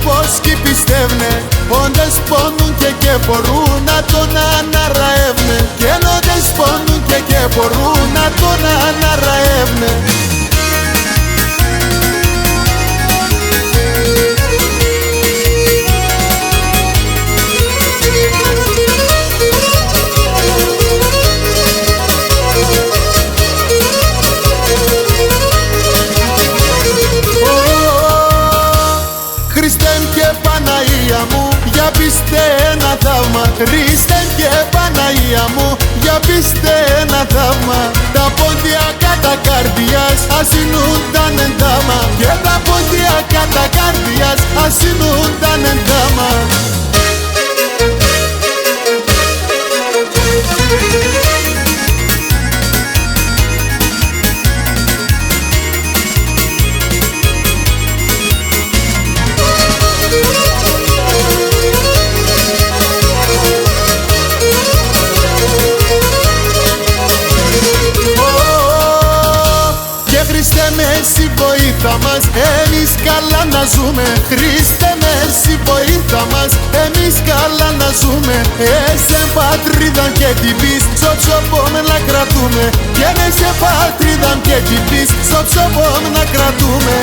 πως κι πιστεύνε, όντες πόνουν και μπορούν να τον αναραεύνε. Και όντες πόνουν και μπορούν να τον αναραεύνε. Χριστέ και Παναγία μου, για πείστε ένα θαύμα. Χριστέ και Παναγία μου, για πείστε ένα θαύμα. Τα πόδια κατά καρδιάς ασυνούνταν εντάμα. Και τα πόδια κατά καρδιάς ασυνούνταν εντάμα. Χριστέ με εσύ βοήθα μας, εμείς καλά να ζούμε. Χριστέ με εσύ βοήθα μας, εμείς καλά να ζούμε. Εσέ πατρίδαν και την πεις, στο ψωμόν να κρατούμε. Και εσέ πατρίδαν και την πεις, στο ψωμόν να κρατούμε.